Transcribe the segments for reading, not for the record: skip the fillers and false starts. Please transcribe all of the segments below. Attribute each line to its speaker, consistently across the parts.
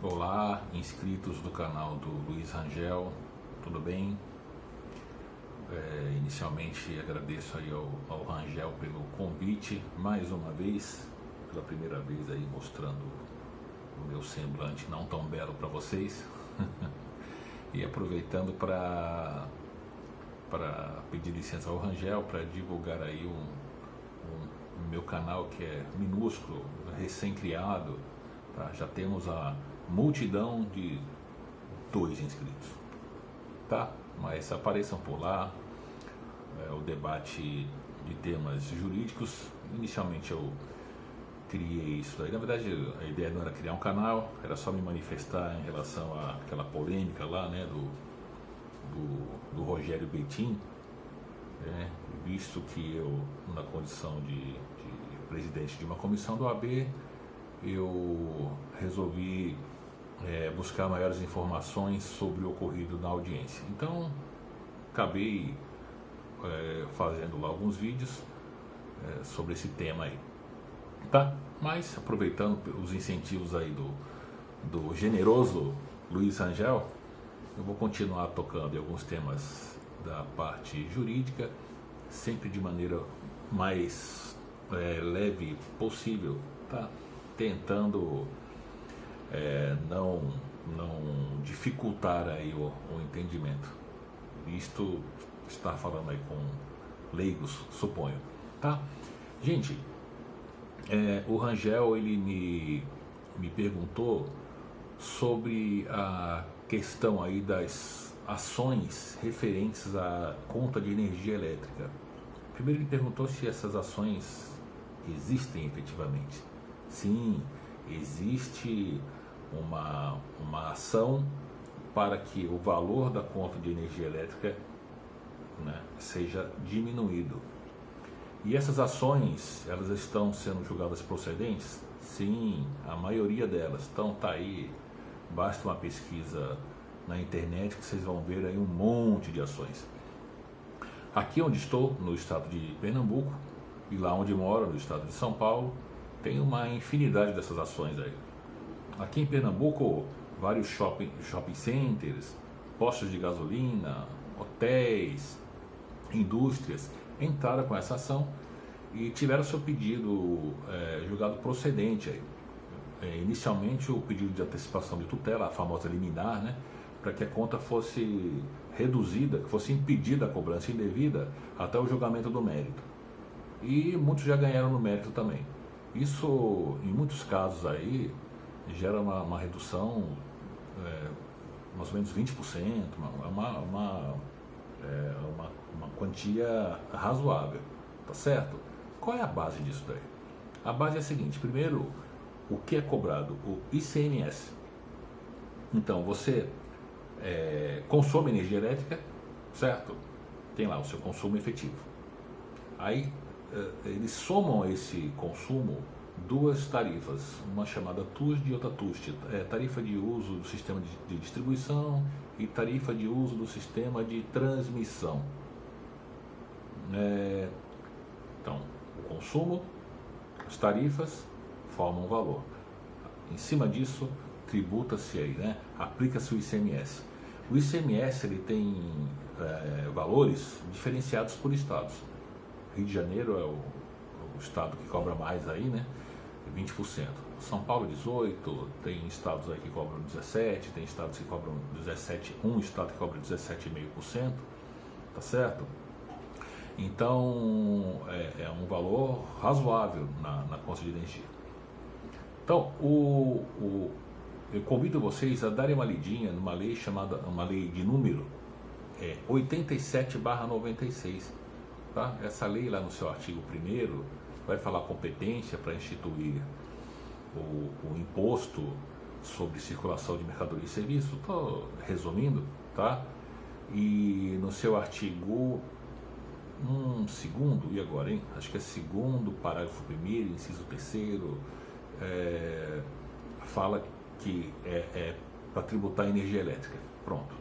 Speaker 1: Olá, inscritos do canal do Luiz Rangel, tudo bem? Inicialmente agradeço aí ao Rangel pelo convite, mais uma vez, pela primeira vez aí mostrando o meu semblante não tão belo para vocês e aproveitando para pedir licença ao Rangel para divulgar aí o meu canal, que é minúsculo, recém-criado, tá? Já temos a multidão de 2 inscritos, tá? Mas apareçam por lá. O debate de temas jurídicos. Inicialmente eu criei isso daí, na verdade a ideia não era criar um canal, era só me manifestar em relação àquela polêmica lá, né, do Rogério Betim, né, visto que eu, na condição de presidente de uma comissão do AB, eu resolvi buscar maiores informações sobre o ocorrido na audiência. Então, acabei fazendo lá alguns vídeos sobre esse tema aí, tá? Mas, aproveitando os incentivos aí do generoso Luiz Rangel, eu vou continuar tocando em alguns temas da parte jurídica, sempre de maneira mais leve possível, tá? Tentando não dificultar aí o entendimento. Isto está falando aí com leigos, suponho, tá? Gente, o Rangel, ele me perguntou sobre a questão aí das ações referentes à conta de energia elétrica. Primeiro ele perguntou se essas ações existem efetivamente. Sim, existe uma ação para que o valor da conta de energia elétrica, né, seja diminuído. E essas ações, elas estão sendo julgadas procedentes? Sim, a maioria delas. Então tá aí, basta uma pesquisa na internet que vocês vão ver aí um monte de ações. Aqui onde estou, no estado de Pernambuco, e lá onde moro, no estado de São Paulo, tem uma infinidade dessas ações aí. Aqui em Pernambuco, vários shopping centers, postos de gasolina, hotéis, indústrias entraram com essa ação e tiveram seu pedido julgado procedente aí. Inicialmente o pedido de antecipação de tutela, a famosa liminar, né, para que a conta fosse reduzida, que fosse impedida a cobrança indevida até o julgamento do mérito. E muitos já ganharam no mérito também. Isso, em muitos casos aí, gera uma redução mais ou menos 20%, uma quantia razoável, tá certo? Qual é a base disso daí? A base é a seguinte: primeiro, o que é cobrado? O ICMS. Então, você consome energia elétrica, certo? Tem lá o seu consumo efetivo. Aí, eles somam a esse consumo 2 tarifas, uma chamada TUSD e outra TUST, tarifa de uso do sistema de distribuição e tarifa de uso do sistema de transmissão. Então, o consumo, as tarifas formam um valor. Em cima disso, tributa-se aí, né? Aplica-se o ICMS. O ICMS, ele tem valores diferenciados por estados. Rio de Janeiro é o estado que cobra mais aí, né? 20%. São Paulo 18%, tem estados aí que cobram 17%, tem estados que cobram 17%, um estado que cobra 17,5%, tá certo? Então, é um valor razoável na conta de energia. Então, eu convido vocês a darem uma lidinha numa lei chamada, uma lei de número 87/96, tá? Essa lei lá no seu artigo 1º vai falar competência para instituir o imposto sobre circulação de mercadoria e serviço. Estou resumindo, tá? E no seu artigo 2º, e agora, hein? Acho que é 2º, parágrafo 1º, inciso 3º, fala que é para tributar energia elétrica. Pronto.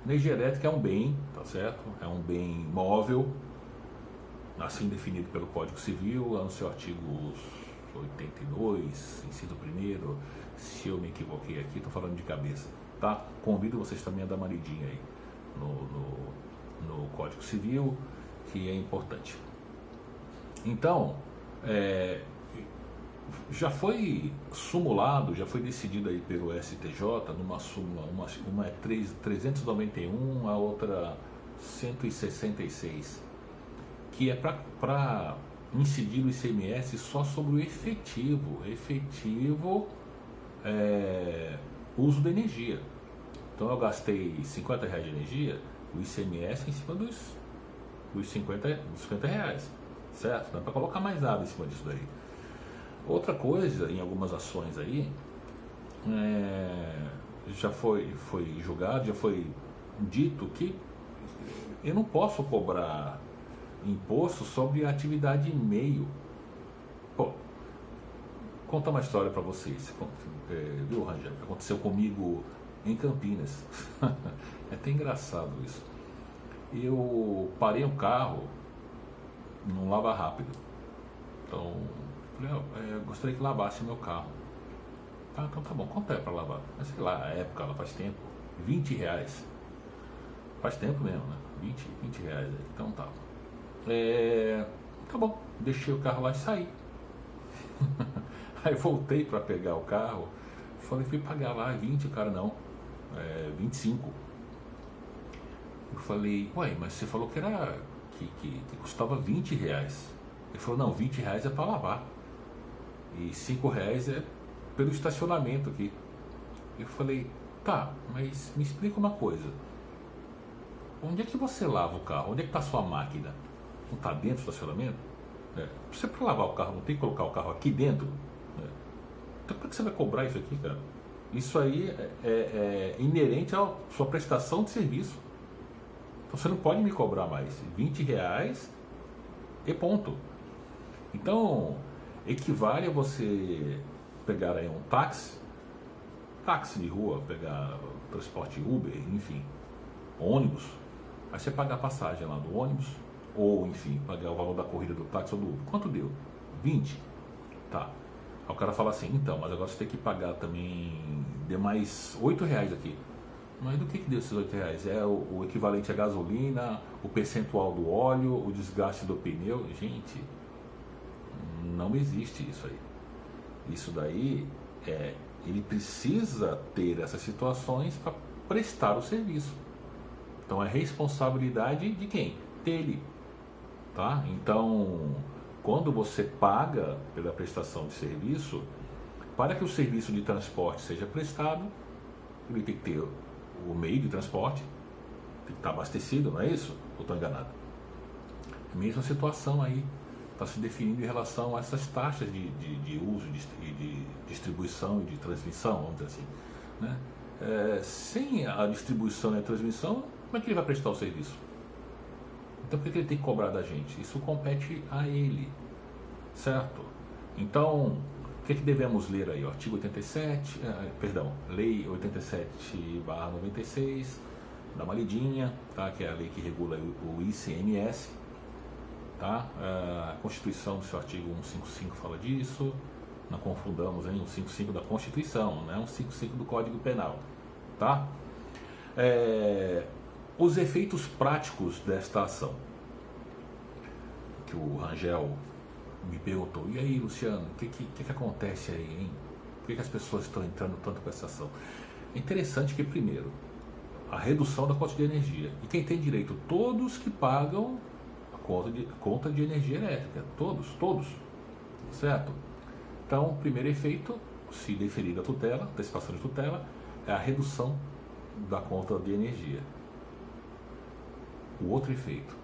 Speaker 1: Energia elétrica é um bem, tá certo? É um bem móvel, assim definido pelo Código Civil, lá no seu artigo 82, inciso primeiro, se eu me equivoquei aqui, estou falando de cabeça, tá? Convido vocês também a dar uma lidinha aí no Código Civil, que é importante. Então, já foi sumulado, já foi decidido aí pelo STJ numa súmula, uma é 391, a outra 166, que é para incidir o ICMS só sobre o efetivo uso da energia. Então eu gastei R$50 de energia, o ICMS em cima dos 50 reais, certo? Não é para colocar mais nada em cima disso daí. Outra coisa, em algumas ações aí, já foi julgado, já foi dito que eu não posso cobrar imposto sobre a atividade meio. Pô, contar uma história para vocês, viu, Rangel? Aconteceu comigo em Campinas. É até engraçado isso. Eu parei um carro num lava rápido. Então, falei, eu gostaria que lavasse meu carro. Ah, então tá bom, quanto é para lavar? Mas sei lá, a época, ela faz tempo, R$20. Faz tempo mesmo, né? 20 reais aí. Então tá. Tá bom, deixei o carro lá e saí. Aí voltei para pegar o carro, fui pagar lá 20, o cara não, 25. Eu falei, ué, mas você falou que era que custava R$20. Ele falou, não, R$20 é para lavar e R$5 é pelo estacionamento aqui. Eu falei, tá, mas me explica uma coisa, onde é que você lava o carro? Onde é que está a sua máquina? Não está dentro do estacionamento? Você, para lavar o carro, não tem que colocar o carro aqui dentro? Então por que você vai cobrar isso aqui, cara? Isso aí é inerente à sua prestação de serviço. Então você não pode me cobrar mais R$20 e ponto. Então equivale a você pegar aí um táxi de rua, pegar transporte Uber, enfim, ônibus. Aí você paga a passagem lá do ônibus, ou enfim, pagar o valor da corrida do táxi ou do Uber. Quanto deu? 20. Tá. Aí o cara fala assim, então, mas agora você tem que pagar também, dê mais R$8 aqui. Mas do que deu esses R$8? É o equivalente à gasolina, o percentual do óleo, o desgaste do pneu. Gente, não existe isso aí. Isso daí, ele precisa ter essas situações para prestar o serviço. Então é responsabilidade de quem? Dele. Tá? Então, quando você paga pela prestação de serviço, para que o serviço de transporte seja prestado, ele tem que ter o meio de transporte, tem que estar abastecido, não é isso? Ou estou enganado? A mesma situação aí está se definindo em relação a essas taxas de uso, de distribuição e de transmissão, vamos dizer assim, né? Sem a distribuição e a transmissão, como é que ele vai prestar o serviço? Então por que ele tem que cobrar da gente? Isso compete a ele, certo? Então, o que devemos ler aí? O artigo 87, Lei 87/96, dá uma lidinha, tá? Que é a lei que regula o ICMS, tá? A Constituição, no seu artigo 155, fala disso. Não confundamos, hein? 155 da Constituição, né? 155 do Código Penal, tá? Os efeitos práticos desta ação, que o Rangel me perguntou, e aí, Luciano, o que acontece aí, hein? Por que as pessoas estão entrando tanto com essa ação? É interessante que, primeiro, a redução da conta de energia. E quem tem direito? Todos que pagam a conta de energia elétrica. Todos. Certo? Então, o primeiro efeito, se deferir a tutela, antecipação de tutela, é a redução da conta de energia. O outro efeito,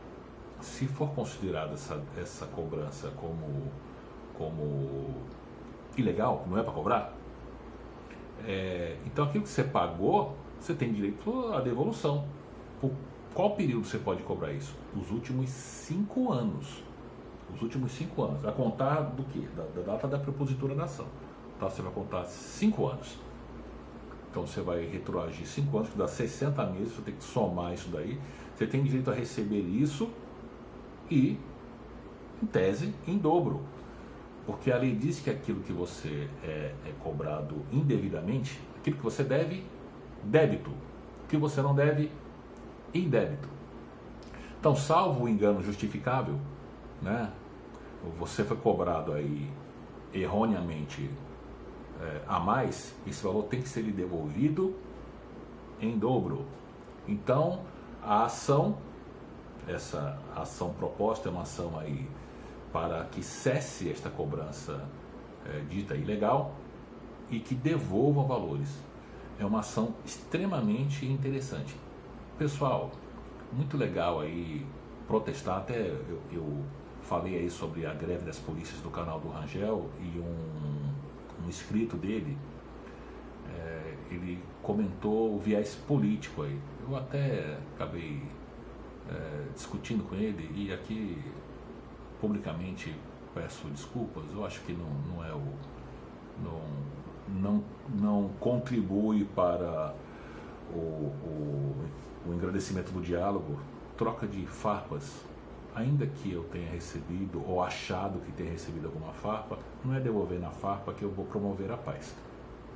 Speaker 1: se for considerada essa cobrança como ilegal, não é para cobrar, então aquilo que você pagou, você tem direito à devolução. Por qual período você pode cobrar isso? Os últimos 5 anos. Os últimos 5 anos. A contar do quê? Da data da propositura da ação. Então você vai contar 5 anos. Então você vai retroagir 5 anos, que dá 60 meses, você tem que somar isso daí. Você tem direito a receber isso e, em tese, em dobro. Porque a lei diz que aquilo que você é cobrado indevidamente, aquilo que você deve, débito. O que você não deve, indébito. Então, salvo o engano justificável, né, você foi cobrado aí erroneamente a mais, esse valor tem que ser lhe devolvido em dobro. Então, a ação, essa ação proposta é uma ação aí para que cesse esta cobrança dita ilegal e que devolva valores. É uma ação extremamente interessante. Pessoal, muito legal aí protestar. Até eu falei aí sobre a greve das polícias do canal do Rangel, e um inscrito dele, ele comentou o viés político aí. Eu até acabei discutindo com ele, e aqui publicamente peço desculpas. Eu acho que não é não contribui para o engrandecimento do diálogo. Troca de farpas, ainda que eu tenha recebido ou achado que tenha recebido alguma farpa, não é devolver na farpa que eu vou promover a paz,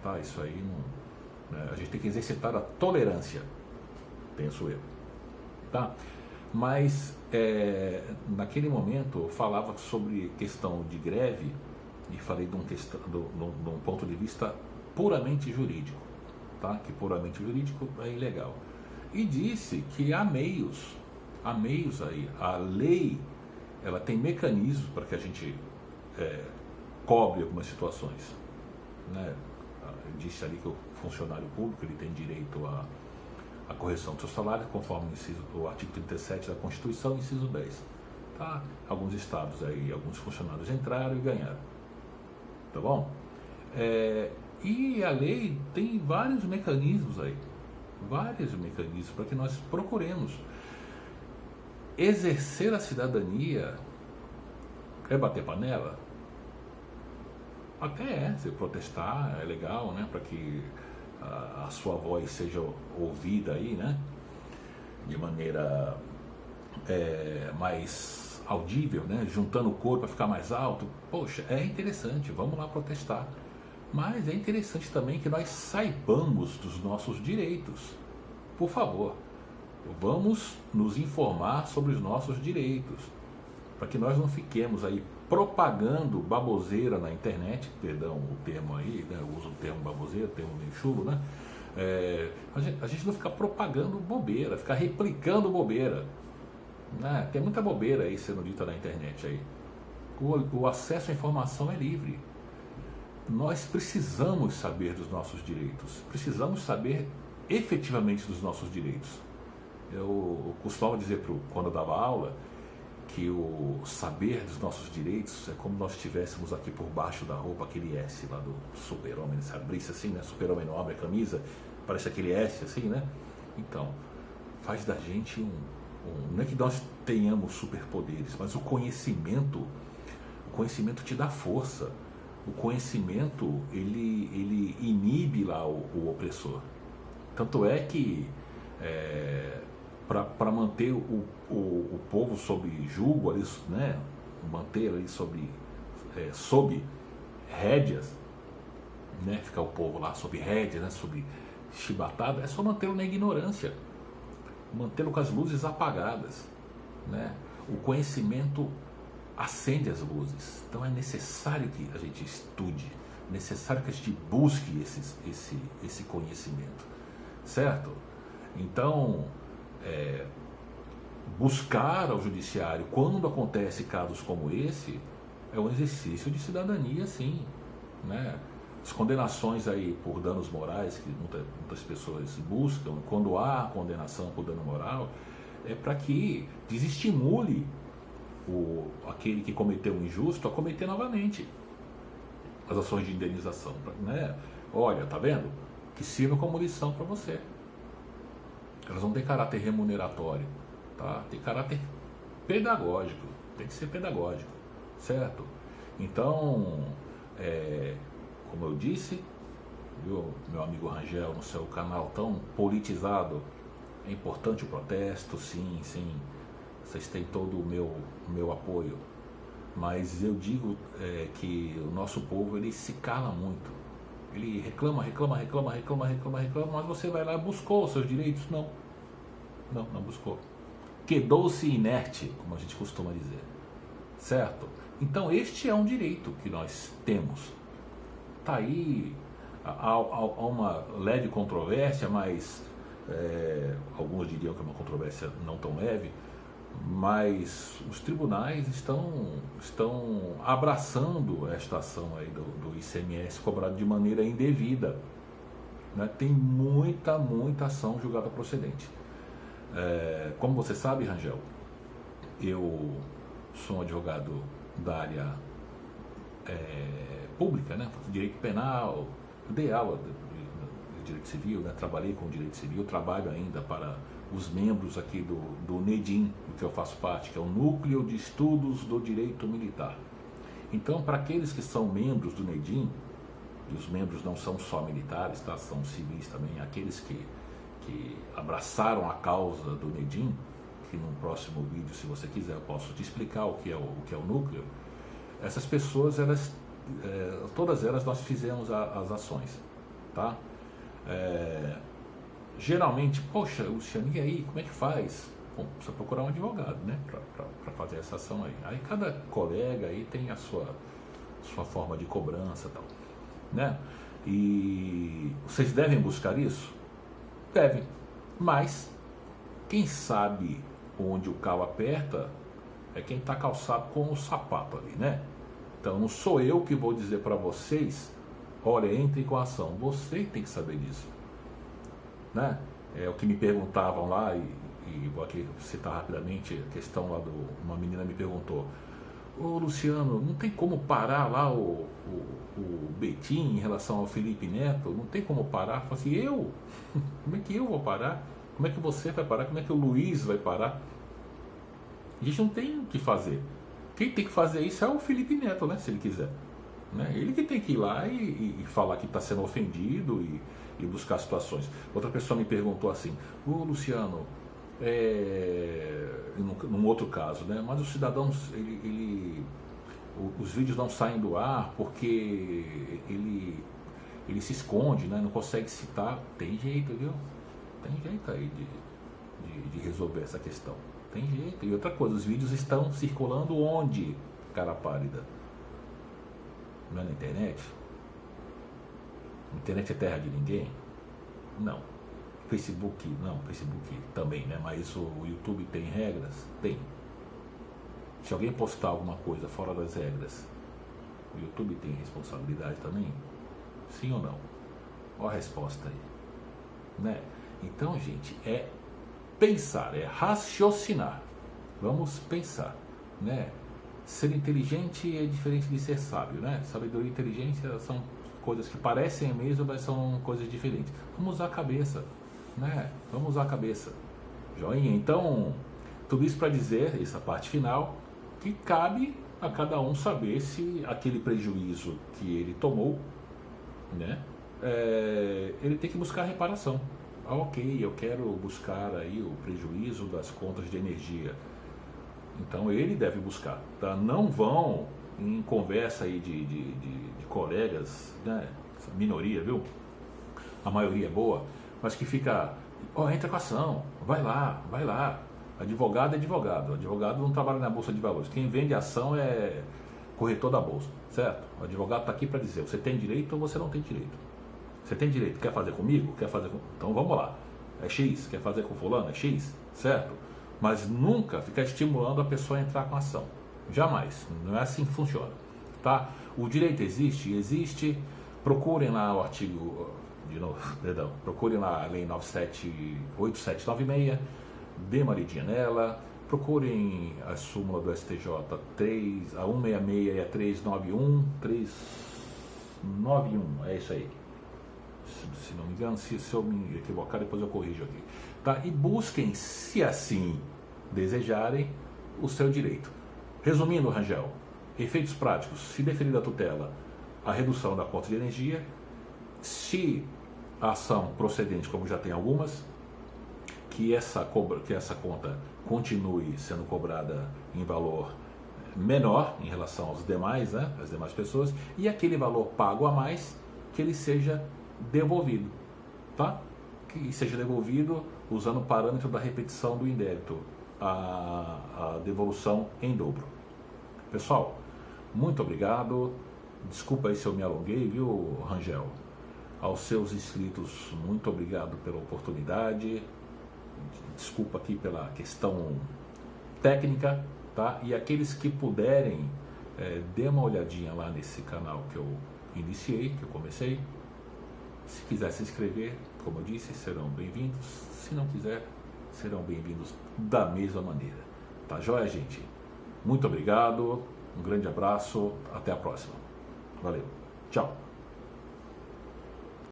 Speaker 1: tá? Isso aí não, né? A gente tem que exercitar a tolerância, penso eu, tá? Mas naquele momento eu falava sobre questão de greve e falei de um ponto de vista puramente jurídico, tá? Que puramente jurídico é ilegal. E disse que há meios aí. A lei, ela tem mecanismos para que a gente cobre algumas situações, né? Disse ali que o funcionário público ele tem direito à correção do seu salário, conforme o artigo 37 da Constituição, inciso 10. Tá? Alguns estados aí, alguns funcionários entraram e ganharam. Tá bom? E a lei tem vários mecanismos aí. Vários mecanismos para que nós procuremos. Exercer a cidadania é bater panela? Até se protestar é legal, né? Para que a sua voz seja ouvida aí, né? De maneira mais audível, né? Juntando o corpo para ficar mais alto. Poxa, é interessante, vamos lá protestar. Mas é interessante também que nós saibamos dos nossos direitos. Por favor, vamos nos informar sobre os nossos direitos, para que nós não fiquemos aí propagando baboseira na internet, perdão o termo aí, né? Eu uso o termo baboseira, o termo meio chulo, né? A gente não ficar propagando bobeira, ficar replicando bobeira, né? Tem muita bobeira aí sendo dita na internet aí. O acesso à informação é livre. Nós precisamos saber dos nossos direitos, precisamos saber efetivamente dos nossos direitos. Eu costumo dizer, quando eu dava aula, que o saber dos nossos direitos é como nós estivéssemos aqui por baixo da roupa, aquele S lá do Super-Homem, se abrisse assim, né? Super-Homem não abre a camisa, parece aquele S assim, né? Então, faz da gente não é que nós tenhamos superpoderes, mas o conhecimento te dá força. O conhecimento, ele inibe lá o opressor. Tanto é que para manter o povo sob julgo, ali, né? Manter ali sob rédeas, né? Ficar o povo lá sob rédeas, né? Sob chibatada, é só mantê-lo na ignorância, mantê-lo com as luzes apagadas, né? O conhecimento acende as luzes. Então é necessário que a gente estude, necessário que a gente busque esse conhecimento, certo? Então, buscar ao judiciário quando acontece casos como esse é um exercício de cidadania, sim, né? As condenações aí por danos morais que muitas pessoas buscam, quando há condenação por dano moral, é para que desestimule aquele que cometeu um injusto a cometer novamente as ações de indenização, né? Olha, tá vendo? Que sirva como lição para você. Elas não têm caráter remuneratório, tá? Tem caráter pedagógico, tem que ser pedagógico, certo? Então, como eu disse, viu, meu amigo Rangel, no seu canal tão politizado, é importante o protesto, sim, sim. Vocês têm todo o meu apoio. Mas eu digo que o nosso povo, ele se cala muito. Ele reclama, mas você vai lá e buscou os seus direitos? Não. Não buscou. Quedou-se inerte, como a gente costuma dizer. Certo? Então este é um direito que nós temos. Está aí, há uma leve controvérsia, mas alguns diriam que é uma controvérsia não tão leve, mas os tribunais estão abraçando esta ação aí do ICMS cobrado de maneira indevida. Né? Tem muita ação julgada procedente. Como você sabe, Rangel, eu sou um advogado da área pública, né? Faço direito penal, eu dei aula de direito civil, né? Trabalhei com direito civil, trabalho ainda para os membros aqui do NEDIM, do que eu faço parte, que é o Núcleo de Estudos do Direito Militar. Então, para aqueles que são membros do NEDIM, e os membros não são só militares, tá? São civis também, aqueles que abraçaram a causa do NEDIM, que num próximo vídeo, se você quiser, eu posso te explicar o que é o núcleo. Essas pessoas, todas elas nós fizemos as ações, tá? Geralmente, poxa, Luciano, e aí, como é que faz? Bom, precisa procurar um advogado, né, para fazer essa ação aí. Aí cada colega aí tem a sua forma de cobrança e tal, né? E vocês devem buscar isso? Devem, mas quem sabe onde o calo aperta é quem está calçado com o sapato ali, né? Então não sou eu que vou dizer para vocês, olha, entre com a ação. Você tem que saber disso, né? É o que me perguntavam lá, e vou aqui citar rapidamente a questão lá uma menina me perguntou: ô Luciano, não tem como parar lá o Betim em relação ao Felipe Neto? Não tem como parar? Eu falei assim, eu? Como é que eu vou parar? Como é que você vai parar? Como é que o Luiz vai parar? A gente não tem o que fazer. Quem tem que fazer isso é o Felipe Neto, né? Se ele quiser, né? Ele que tem que ir lá e falar que está sendo ofendido e buscar situações. Outra pessoa me perguntou assim: ô Luciano, num outro caso, né? Mas os cidadãos, os vídeos não saem do ar porque ele se esconde, né? Não consegue citar. Tem jeito, viu? Tem jeito aí de resolver essa questão. Tem jeito. E outra coisa, os vídeos estão circulando onde, cara pálida? Não é na internet? A internet é terra de ninguém? Não. Facebook, não. Facebook também, né? Mas o YouTube tem regras? Tem. Se alguém postar alguma coisa fora das regras, o YouTube tem responsabilidade também? Sim ou não? Olha a resposta aí, né? Então, gente, é pensar, é raciocinar. Vamos pensar, né? Ser inteligente é diferente de ser sábio, né? Sabedoria e inteligência são coisas que parecem mesmo, mas são coisas diferentes. Vamos usar a cabeça, né? Vamos usar a cabeça. Joinha? Então, tudo isso para dizer, essa parte final, que cabe a cada um saber se aquele prejuízo que ele tomou, né? Ele tem que buscar reparação. Ok, eu quero buscar aí o prejuízo das contas de energia. Então ele deve buscar, tá? Não vão em conversa aí de colegas, né? Essa minoria, viu? A maioria é boa, mas que fica, entra com a ação, vai lá. Advogado é advogado. Advogado não trabalha na Bolsa de Valores. Quem vende ação é corretor da Bolsa, certo? O advogado está aqui para dizer, você tem direito ou você não tem direito. Você tem direito, quer fazer comigo? Quer fazer com... Então vamos lá. É X, quer fazer com fulano? É X, certo? Mas nunca ficar estimulando a pessoa a entrar com ação. Jamais. Não é assim que funciona, tá? O direito existe? Existe. Procurem lá o artigo, de novo, perdão, procurem lá a lei 8796, dê uma lidinha nela. Procurem a súmula do STJ 3, a 166 e a 391, 391, é isso aí. Se não me engano, se eu me equivocar, depois eu corrijo aqui, tá? E busquem, se assim desejarem, o seu direito. Resumindo, Rangel, efeitos práticos: se deferir da tutela, a redução da conta de energia; se a ação procedente, como já tem algumas, que essa conta continue sendo cobrada em valor menor em relação aos demais, né, as demais pessoas, e aquele valor pago a mais que ele seja devolvido, tá? Que seja devolvido usando o parâmetro da repetição do indébito, a devolução em dobro. Pessoal, muito obrigado. Desculpa aí se eu me alonguei, viu, Rangel? Aos seus inscritos, muito obrigado pela oportunidade. Desculpa aqui pela questão técnica, tá? E aqueles que puderem, dê uma olhadinha lá nesse canal que eu iniciei, que eu comecei. Se quiser se inscrever, como eu disse, serão bem-vindos. Se não quiser, serão bem-vindos da mesma maneira. Tá joia, gente? Muito obrigado, um grande abraço, até a próxima. Valeu, tchau.